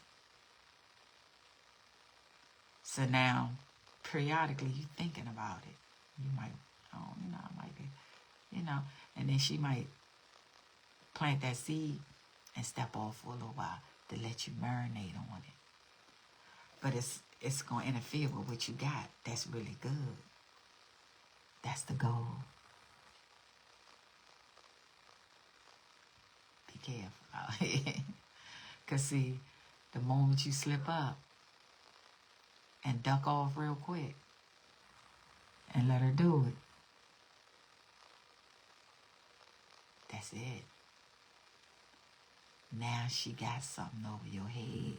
So now, periodically, you're thinking about it. You might, oh, I might be, and then she might plant that seed and step off for a little while to let you marinate on it. But it's going to interfere with what you got. That's really good. That's the goal. Be careful out here. Because see, the moment you slip up and duck off real quick and let her do it, that's it. Now she got something over your head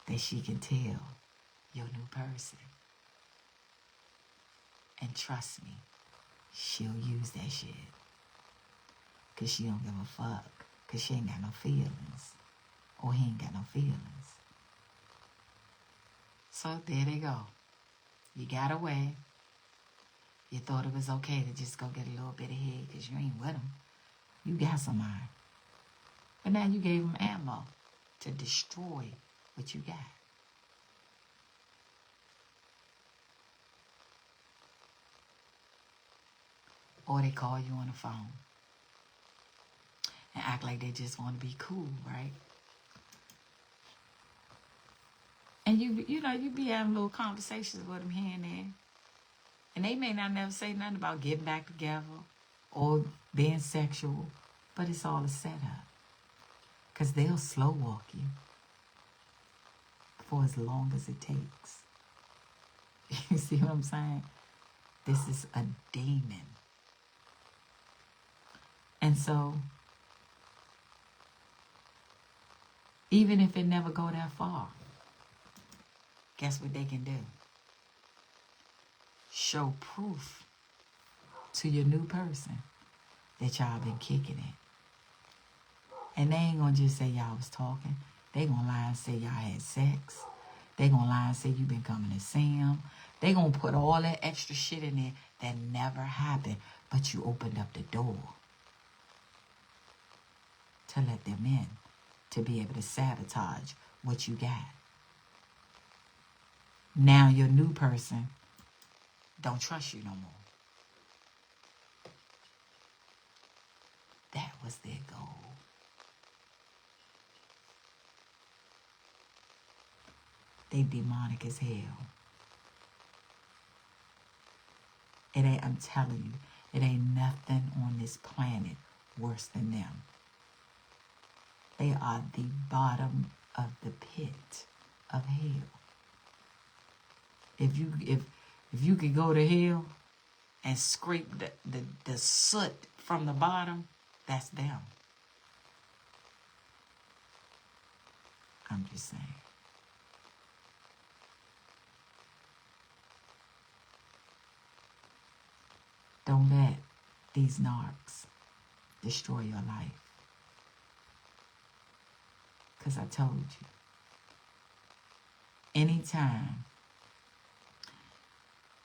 that she can tell your new person. And trust me, she'll use that shit. Because she don't give a fuck. Because she ain't got no feelings. Or he ain't got no feelings. So there they go. You got away. You thought it was okay to just go get a little bit of head because you ain't with him. You got somebody. But now you gave him ammo to destroy what you got. Or they call you on the phone and act like they just want to be cool, right? And you be having little conversations with them here and there. And they may not never say nothing about getting back together or being sexual, but it's all a setup. Because they'll slow walk you for as long as it takes. You see what I'm saying? This is a demon. And so, even if it never go that far, guess what they can do? Show proof to your new person that y'all been kicking it. And they ain't gonna just say y'all was talking. They gonna lie and say y'all had sex. They gonna lie and say you been coming to see them. They gonna put all that extra shit in there that never happened, but you opened up the door to let them in, to be able to sabotage what you got. Now your new person don't trust you no more. That was their goal. They demonic as hell. I'm telling you, it ain't nothing on this planet worse than them. They are the bottom of the pit of hell. If you could go to hell and scrape the soot from the bottom, that's them. I'm just saying. Don't let these narcs destroy your life. Because I told you, anytime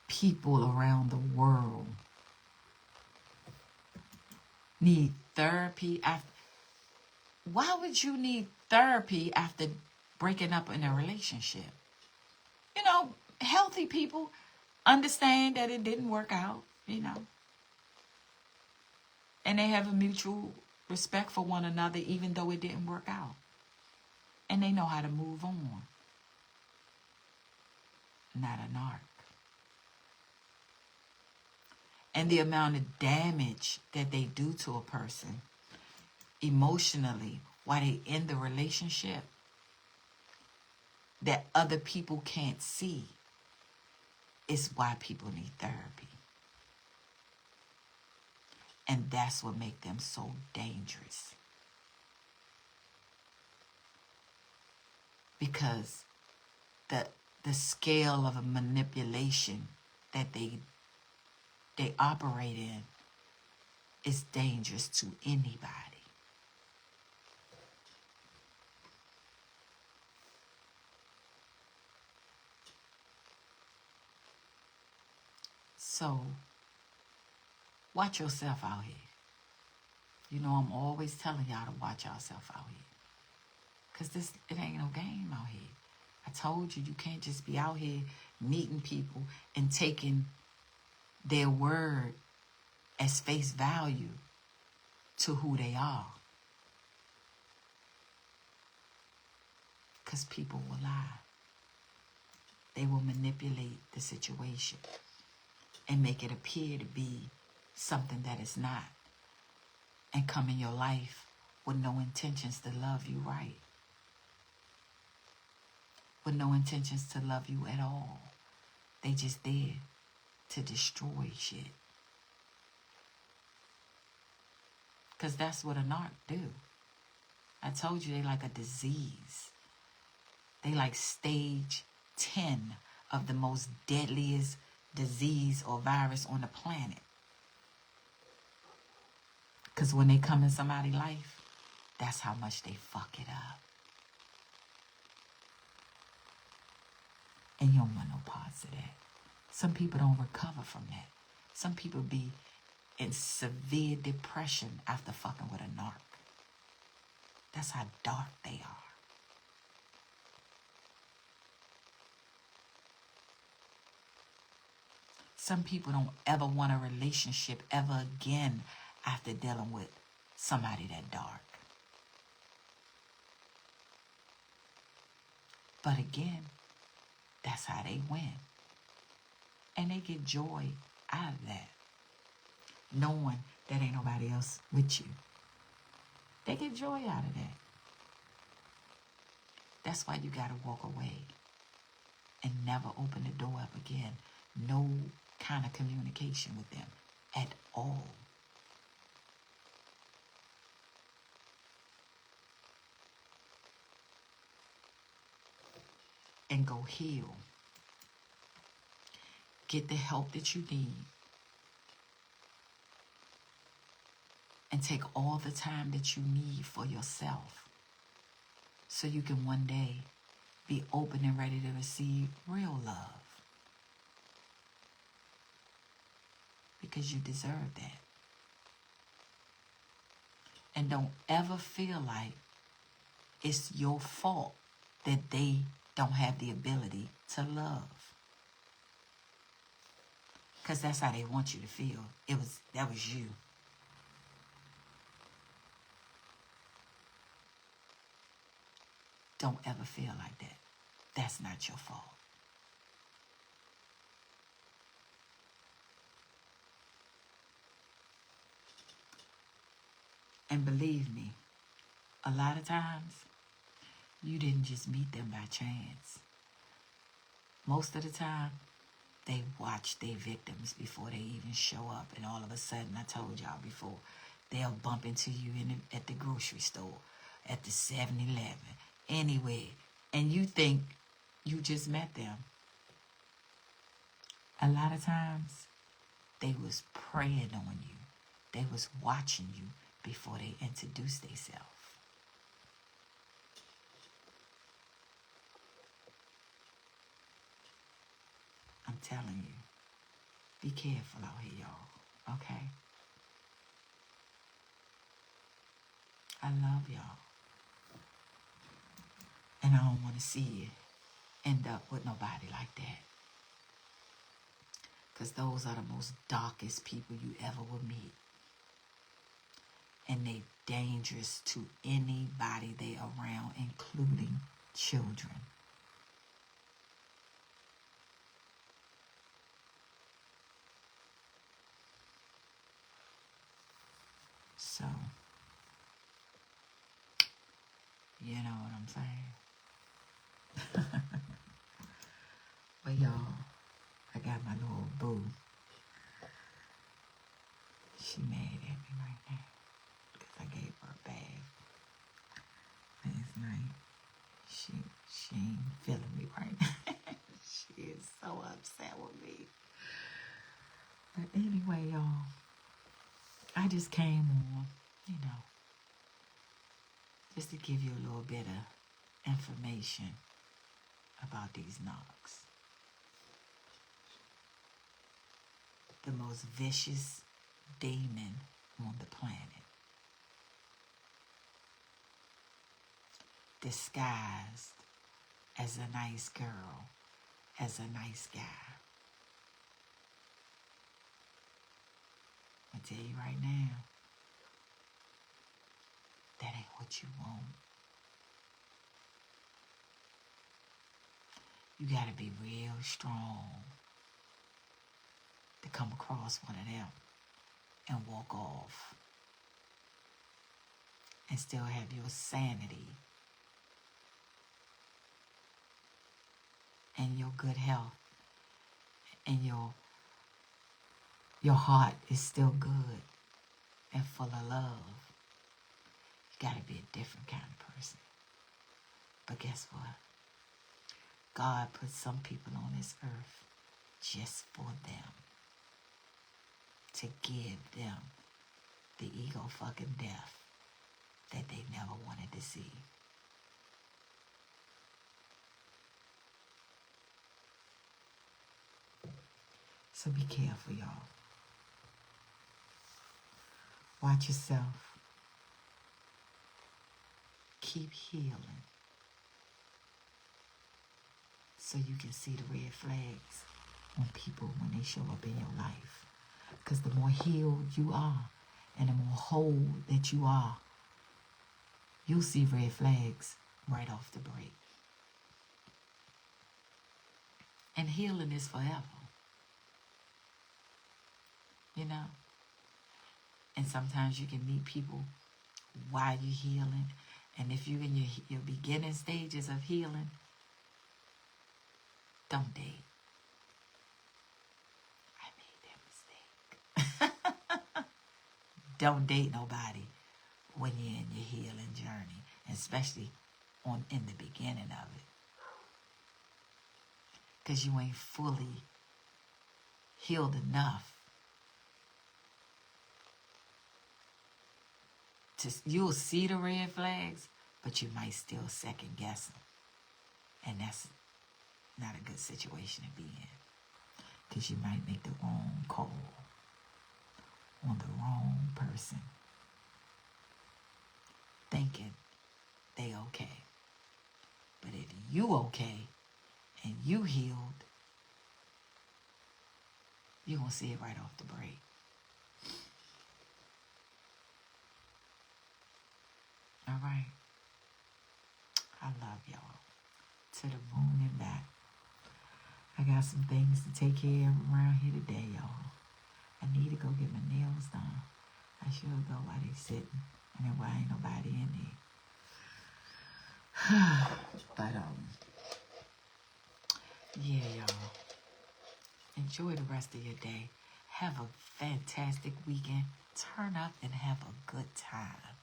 people around the world need therapy after, why would you need therapy after breaking up in a relationship? Healthy people understand that it didn't work out, and they have a mutual respect for one another even though it didn't work out. And they know how to move on. Not a narc. And the amount of damage that they do to a person emotionally while they in the relationship that other people can't see is why people need therapy. And that's what makes them so dangerous. Because the scale of a manipulation that they operate in is dangerous to anybody. So, watch yourself out here. I'm always telling y'all to watch yourself out here. Because it ain't no game out here. I told you, you can't just be out here meeting people and taking their word as face value to who they are. Because people will lie. They will manipulate the situation and make it appear to be something that it's not, and come in your life with no intentions to love you right, with no intentions to love you at all. They just there to destroy shit. Because that's what a narc do. I told you they like a disease. They like stage 10 of the most deadliest disease or virus on the planet. Because when they come in somebody's life, that's how much they fuck it up. And you don't want no parts of that. Some people don't recover from that. Some people be in severe depression after fucking with a narc. That's how dark they are. Some people don't ever want a relationship ever again after dealing with somebody that dark. But again, that's how they win. And they get joy out of that. Knowing that ain't nobody else with you. They get joy out of that. That's why you gotta walk away and never open the door up again. No kind of communication with them at all. And go heal. Get the help that you need. And take all the time that you need for yourself. So you can one day be open and ready to receive real love. Because you deserve that. And don't ever feel like it's your fault that they don't have the ability to love. Because that's how they want you to feel. That was you. Don't ever feel like that. That's not your fault. And believe me, a lot of times, you didn't just meet them by chance. Most of the time, they watch their victims before they even show up. And all of a sudden, I told y'all before, they'll bump into you at the grocery store, at the 7-Eleven, anywhere. And you think you just met them. A lot of times, they was preying on you. They was watching you before they introduced themselves. I'm telling you, be careful out here, y'all, okay? I love y'all. And I don't want to see you end up with nobody like that. Because those are the most darkest people you ever will meet. And they dangerous to anybody they around, including children. So, you know what I'm saying? But y'all, I got my little boo. She mad at me right now because I gave her a bag last night. She ain't feeling me right now. She is so upset with me. But anyway, y'all, I just came on, just to give you a little bit of information about these knocks. The most vicious demon on the planet. disguised as a nice girl, as a nice guy. I tell you right now, that ain't what you want. You gotta be real strong to come across one of them and walk off and still have your sanity and your good health and your heart is still good and full of love. You gotta be a different kind of person. But guess what? God put some people on this earth just for them. To give them the ego fucking death that they never wanted to see. So be careful, y'all. Watch yourself. Keep healing. So you can see the red flags on people when they show up in your life. Because the more healed you are and the more whole that you are, you'll see red flags right off the break. And healing is forever. You know? And sometimes you can meet people while you're healing. And if you're in your beginning stages of healing, don't date. I made that mistake. Don't date nobody when you're in your healing journey, especially in the beginning of it. Because you ain't fully healed enough. You'll see the red flags, but you might still second guess them. And that's not a good situation to be in. Because you might make the wrong call on the wrong person. Thinking they okay. But if you okay and you healed, you're going to see it right off the break. All right. I love y'all. To the moon and back. I got some things to take care of around here today, y'all. I need to go get my nails done. I should go while they sitting. I mean, why ain't nobody in there? But, yeah, y'all. Enjoy the rest of your day. Have a fantastic weekend. Turn up and have a good time.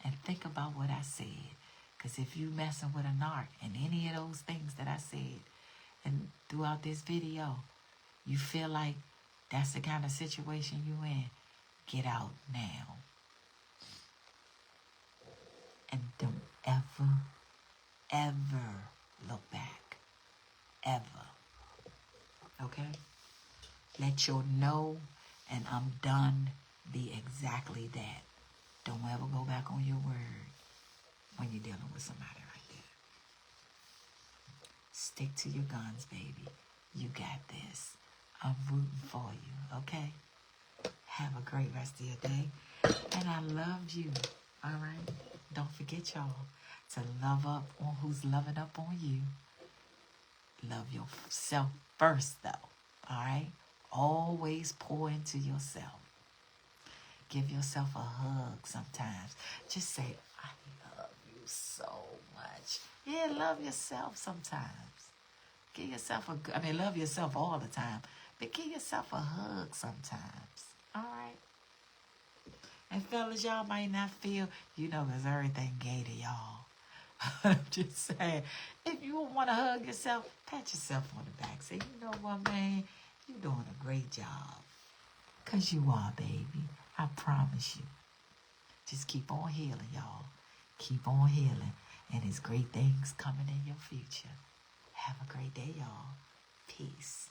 And think about what I said. Because if you messing with a narc and any of those things that I said and throughout this video, you feel like that's the kind of situation you in, get out now. And don't ever, ever look back. Ever. Okay? Let your no and I'm done be exactly that. Don't ever go back on your word when you're dealing with somebody like that. Stick to your guns, baby. You got this. I'm rooting for you, okay? Have a great rest of your day. And I love you, all right? Don't forget, y'all, to love up on who's loving up on you. Love yourself first, though, all right? Always pour into yourself. Give yourself a hug sometimes. Just say, I love you so much. Yeah, love yourself sometimes. Give yourself love yourself all the time. But give yourself a hug sometimes. All right? And fellas, y'all might not feel, because everything gay to y'all. I'm just saying, if you want to hug yourself, pat yourself on the back. Say, you know what, man? You're doing a great job. Because you are, baby. I promise you. Just keep on healing, y'all. Keep on healing. And there's great things coming in your future. Have a great day, y'all. Peace.